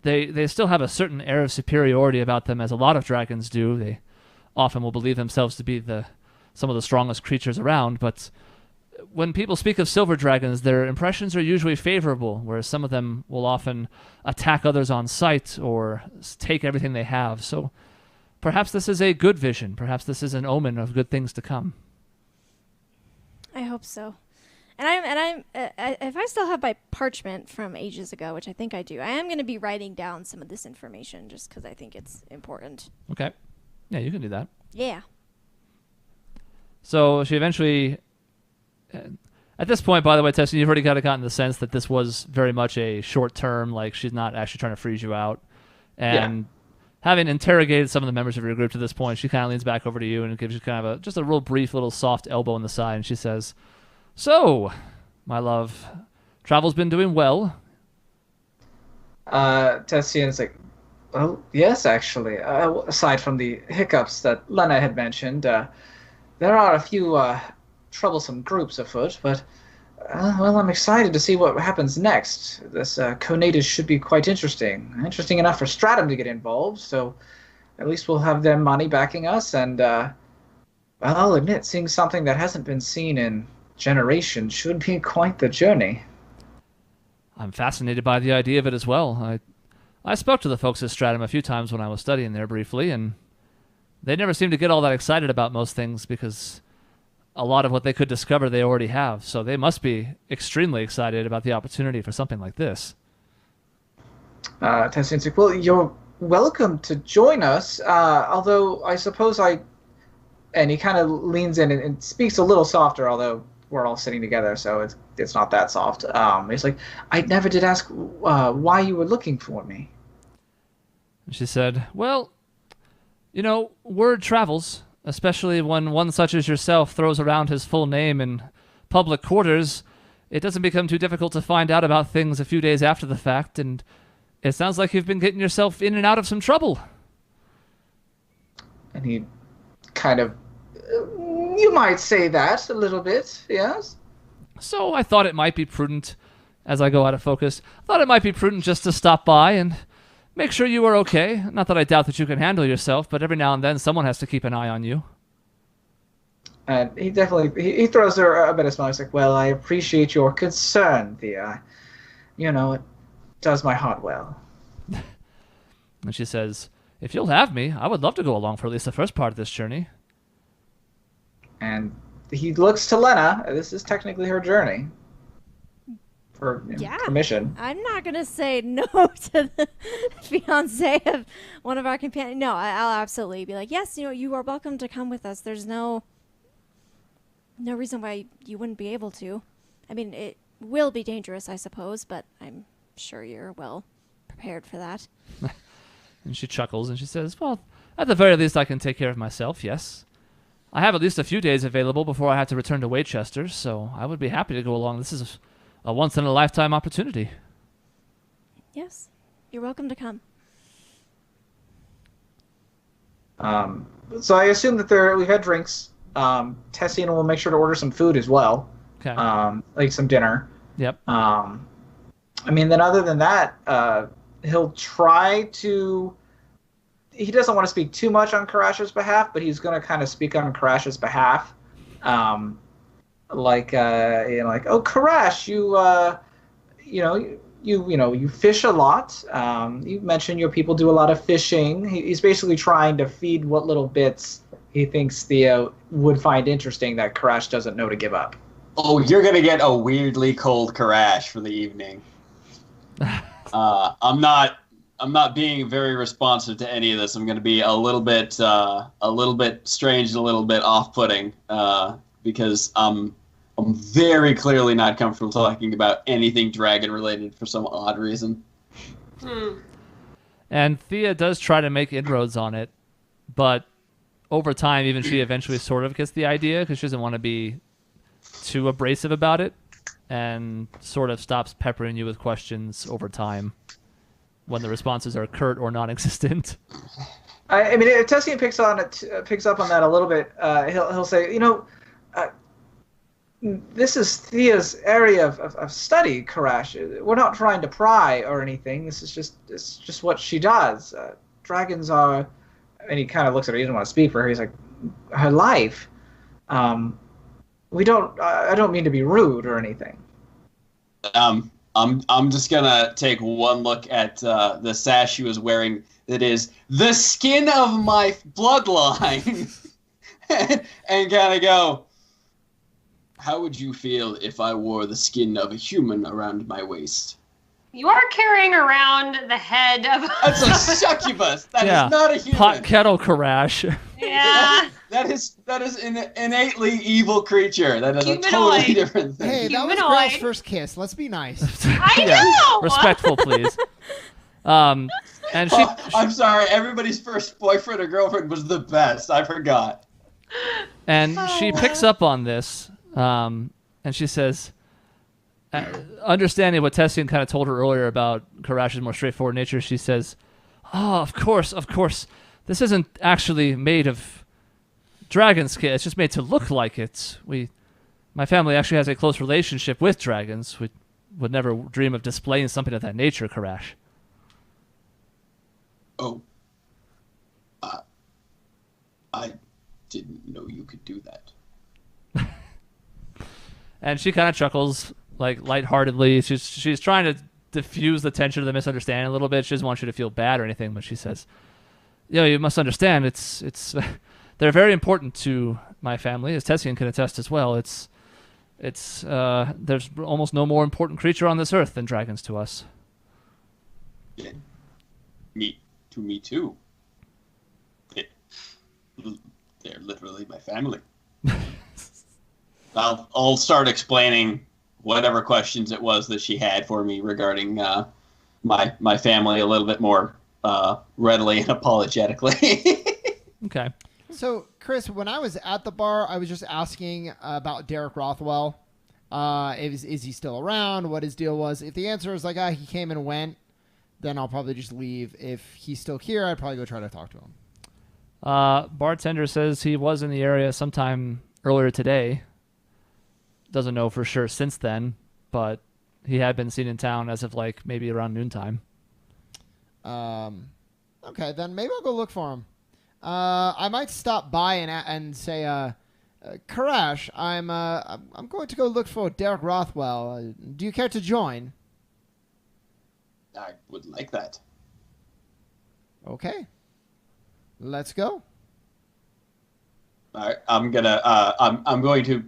They still have a certain air of superiority about them, as a lot of dragons do. They often will believe themselves to be some of the strongest creatures around, but when people speak of silver dragons, their impressions are usually favorable, whereas some of them will often attack others on sight or take everything they have. So perhaps this is a good vision. Perhaps this is an omen of good things to come. I hope so. And if I still have my parchment from ages ago, which I think I do, I am going to be writing down some of this information just because I think it's important. Okay. Yeah, you can do that. Yeah. So she eventually... At this point, by the way, Tessian, you've already kind of gotten the sense that this was very much a short term, like she's not actually trying to freeze you out. And having interrogated some of the members of your group to this point, she kind of leans back over to you and gives you kind of just a real brief little soft elbow on the side, and she says, "So, my love, travel's been doing well?" Tessian's like, "Well, yes, actually. Aside from the hiccups that Lena had mentioned, there are a few troublesome groups afoot, but well, I'm excited to see what happens next. This Conatus should be quite interesting. Interesting enough for Stratum to get involved, so at least we'll have their money backing us, and well, I'll admit, seeing something that hasn't been seen in generations should be quite the journey." I'm fascinated by the idea of it as well. I spoke to the folks at Stratum a few times when I was studying there briefly, and they never seemed to get all that excited about most things because a lot of what they could discover they already have. So they must be extremely excited about the opportunity for something like this. Tessian's like, "Well, you're welcome to join us, although I suppose and he kind of leans in and speaks a little softer, although we're all sitting together, so it's not that soft. He's like, "I never did ask why you were looking for me." And she said, "Well, word travels, especially when one such as yourself throws around his full name in public quarters. It doesn't become too difficult to find out about things a few days after the fact, and it sounds like you've been getting yourself in and out of some trouble." And he kind of, you might say that a little bit, yes? "So I thought it might be prudent, as I go out of focus, just to stop by and make sure you are okay. Not that I doubt that you can handle yourself, but every now and then someone has to keep an eye on you." And he definitely, he throws her a bit of smile. He's like, "Well, I appreciate your concern, Thea. It does my heart well." And she says, "If you'll have me, I would love to go along for at least the first part of this journey." And he looks to Lena. This is technically her journey. For permission. I'm not going to say no to the fiance of one of our companions. No, I'll absolutely be like, "Yes, you are welcome to come with us. There's no reason why you wouldn't be able to. I mean, it will be dangerous, I suppose, but I'm sure you're well prepared for that." And she chuckles and she says, "Well, at the very least I can take care of myself, yes. I have at least a few days available before I have to return to Waichester, so I would be happy to go along. This is a once-in-a-lifetime opportunity." Yes, you're welcome to come. So I assume that we've had drinks. Tessian will make sure to order some food as well. Okay. Like some dinner. Yep. Then other than that, he'll try to... He doesn't want to speak too much on Karash's behalf, but he's going to kind of speak on Karash's behalf. "Oh, Karash, you fish a lot. You mentioned your people do a lot of fishing." He's basically trying to feed what little bits he thinks Theo would find interesting that Karash doesn't know to give up. Oh, you're gonna get a weirdly cold Karash for the evening. I'm not being very responsive to any of this. I'm gonna be a little bit strange and a little bit off-putting because I'm very clearly not comfortable talking about anything dragon-related for some odd reason. And Thea does try to make inroads on it, but over time, even she eventually sort of gets the idea because she doesn't want to be too abrasive about it and sort of stops peppering you with questions over time when the responses are curt or non-existent. I mean, if Tessian picks up on that a little bit. He'll say, this is Thea's area of study, Karash. We're not trying to pry or anything. It's just what she does. Dragons are, and he kind of looks at her. He doesn't want to speak for her. He's like, her life. I don't mean to be rude or anything. I'm just gonna take one look at the sash she was wearing. That is the skin of my bloodline, and kind of go. How would you feel if I wore the skin of a human around my waist? You are carrying around the head of. That's a succubus. That is not a human. Pot kettle Karash. Yeah. That is an innately evil creature. That is Humanoid. a totally different thing. Hey, that was Humanoid. Grell's first kiss. Let's be nice. I know. Respectful, please. And she. I'm sorry. Everybody's first boyfriend or girlfriend was the best. I forgot. And she picks up on this, and she says, understanding what Tessian kind of told her earlier about Karash's more straightforward nature, she says, "Oh, of course. This isn't actually made of dragon skin. It's just made to look like it. My family actually has a close relationship with dragons. We would never dream of displaying something of that nature, Karash." Oh. I didn't know you could do that. And she kind of chuckles, like, lightheartedly. She's trying to diffuse the tension of the misunderstanding a little bit. She doesn't want you to feel bad or anything, but she says, you must understand, it's they're very important to my family, as Tessian can attest as well. There's almost no more important creature on this earth than dragons to us. Yeah. Me too. They're literally my family. I'll start explaining whatever questions it was that she had for me regarding my family a little bit more readily and apologetically. Okay. So, Chris, when I was at the bar, I was just asking about Derek Rothwell. Is he still around? What his deal was? If the answer is like, he came and went, then I'll probably just leave. If he's still here, I'd probably go try to talk to him. Bartender says he was in the area sometime earlier today. Doesn't know for sure since then, but he had been seen in town as of like maybe around noontime. Okay, then maybe I'll go look for him. I might stop by and say, Karash, I'm going to go look for Derek Rothwell. Do you care to join? I would like that. Okay. Let's go. All right, I'm going to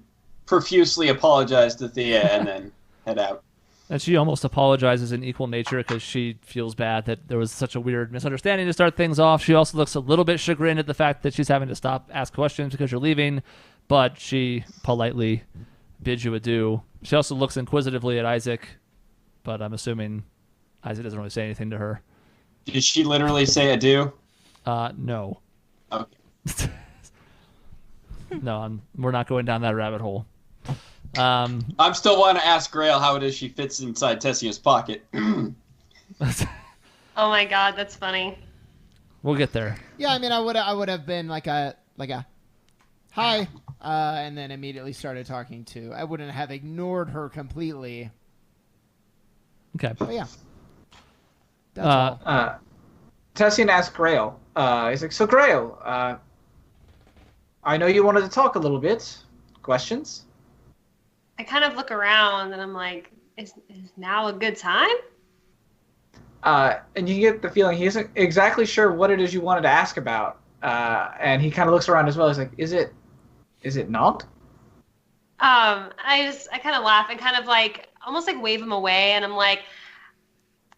profusely apologize to Thea and then head out. And she almost apologizes in equal nature because she feels bad that there was such a weird misunderstanding to start things off. She also looks a little bit chagrined at the fact that she's having to ask questions because you're leaving, but she politely bids you adieu. She also looks inquisitively at Isaac, but I'm assuming Isaac doesn't really say anything to her. Did she literally say adieu? No. Okay. No, we're not going down that rabbit hole. I'm still wanting to ask Grail how it is she fits inside Tessian's pocket. Oh my god, that's funny. We'll get there. Yeah, I mean, I would have been like a hi, and then immediately started talking to. I wouldn't have ignored her completely. Okay. But yeah. That's all. Tessian asks Grail. He's like, so Grail, I know you wanted to talk a little bit. Questions? I kind of look around and I'm like, is now a good time? And you get the feeling he isn't exactly sure what it is you wanted to ask about. And he kind of looks around as well. He's like, is it not? I kind of laugh and kind of like, almost like wave him away. And I'm like,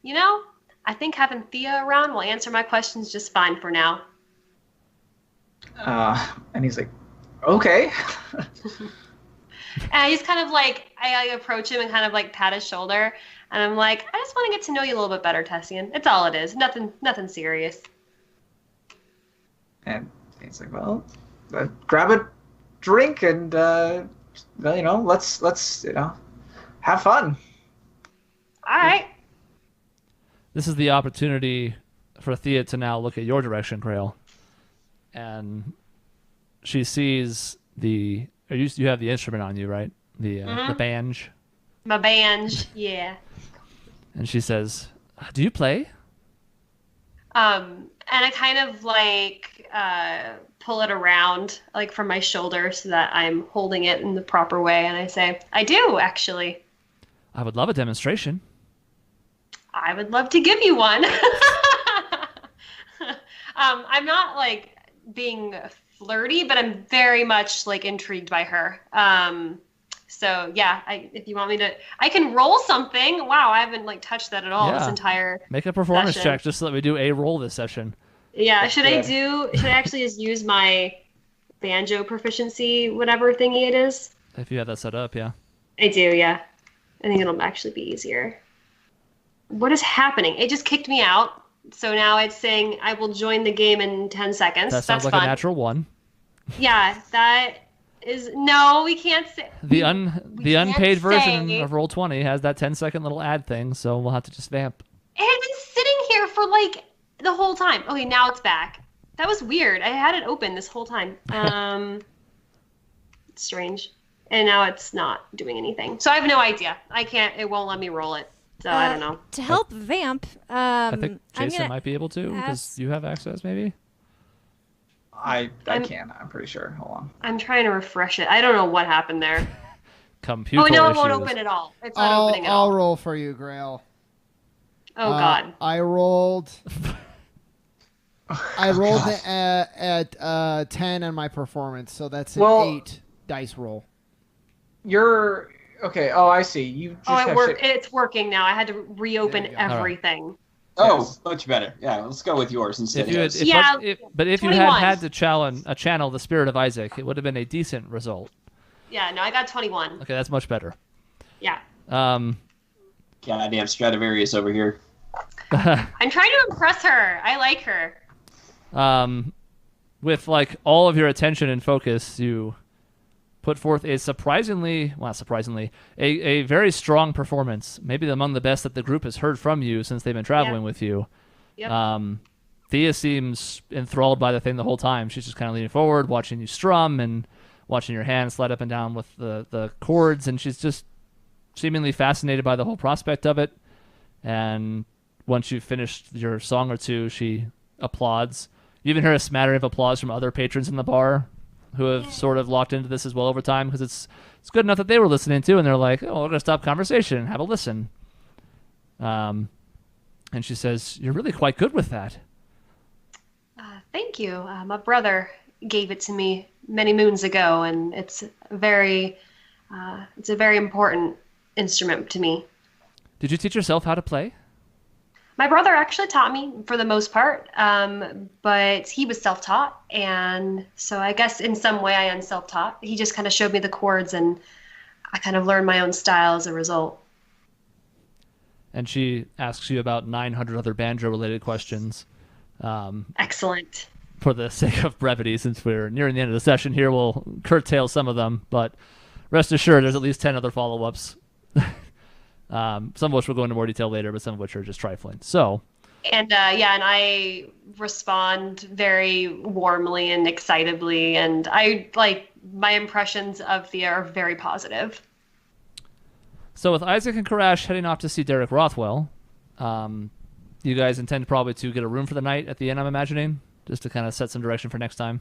I think having Thea around will answer my questions just fine for now. And he's like, okay. And he's kind of like, I approach him and kind of like pat his shoulder. And I'm like, I just want to get to know you a little bit better, Tessian. It's all it is. Nothing serious. And he's like, well, grab a drink and, let's have fun. All right. This is the opportunity for Thea to now look at your direction, Grail. and she sees you have the instrument on you, right? The banj. My banj, yeah. And she says, "Do you play?" And I kind of like pull it around like from my shoulder so that I'm holding it in the proper way, and I say, "I do actually." I would love a demonstration. I would love to give you one. I'm not like being flirty, but I'm very much like intrigued by her. So yeah, if you want me to, I can roll something. Wow, I haven't like touched that at all this entire Make a performance session. check just so that we do a roll this session. Yeah, should I actually just use my banjo proficiency, whatever thingy it is? If you have that set up, yeah. I do, yeah. I think it'll actually be easier. What is happening? It just kicked me out. So now it's saying I will join the game in 10 seconds. That sounds That's like fun. a natural one. Yeah, that is... No, we can't say... The can't unpaid version say- of Roll20 has that 10-second little ad thing, so we'll have to just vamp. It had been sitting here for like the whole time. Okay, now it's back. That was weird. I had it open this whole time. It's strange. And now it's not doing anything. So I have no idea. It won't let me roll it. So I don't know. To help vamp, I think I'm Jason gonna might be able to, because ask- you have access, maybe? I can. I'm pretty sure. Hold on. I'm trying to refresh it. I don't know what happened there. Computer Oh, no, it issues. won't open at all. It's not opening at I'll all. roll for you, Grail. Oh, God. I rolled. I rolled at 10 on my performance, so that's an 8 dice roll. You're okay. Oh, I see. You just Oh, it have worked. shit- It's working now. I had to reopen There you go. everything. Oh, Yes. much better. Yeah, let's go with yours instead. If you had, Yes. but if you 21. had to channel the spirit of Isaac, it would have been a decent result. Yeah, no, I got 21. Okay, that's much better. Yeah. Goddamn Stradivarius over here. I'm trying to impress her. I like her. With like all of your attention and focus, you put forth a a very strong performance, maybe among the best that the group has heard from you since they've been traveling with you. Yep. Thea seems enthralled by the thing the whole time. She's just kind of leaning forward, watching you strum and watching your hands slide up and down with the chords, and she's just seemingly fascinated by the whole prospect of it. And once you've finished your song or two, she applauds. You even hear a smattering of applause from other patrons in the bar who have sort of locked into this as well over time, because it's good enough that they were listening too, and they're like, "Oh, we're gonna stop conversation and have a listen." And she says, "You're really quite good with that." Thank you. My brother gave it to me many moons ago, and it's a very important instrument to me. Did you teach yourself how to play? My brother actually taught me for the most part, but he was self-taught, and so I guess in some way I am self-taught. He just kind of showed me the chords, and I kind of learned my own style as a result. And she asks you about 900 other banjo-related questions. Excellent. For the sake of brevity, since we're nearing the end of the session here, we'll curtail some of them, but rest assured there's at least 10 other follow-ups. Some of which we'll go into more detail later, but some of which are just trifling. So, And and I respond very warmly and excitably, and I like my impressions of Thea are very positive. So with Isaac and Karash heading off to see Derek Rothwell, you guys intend probably to get a room for the night at the inn, I'm imagining, just to kind of set some direction for next time.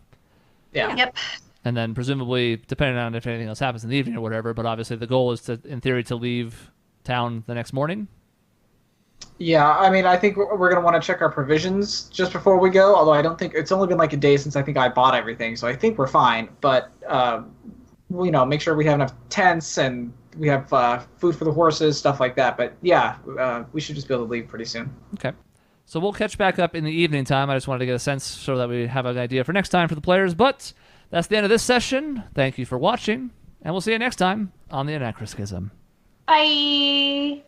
Yeah. Yep. And then presumably, depending on if anything else happens in the evening or whatever, but obviously the goal is to, in theory, to leave town the next morning. Yeah, I mean, I think we're going to want to check our provisions just before we go, although I don't think it's only been like a day since I think I bought everything, so I think we're fine. But, make sure we have enough tents and we have food for the horses, stuff like that. But yeah, we should just be able to leave pretty soon. Okay. So we'll catch back up in the evening time. I just wanted to get a sense so that we have an idea for next time for the players. But that's the end of this session. Thank you for watching, and we'll see you next time on the Anachroschism. Bye.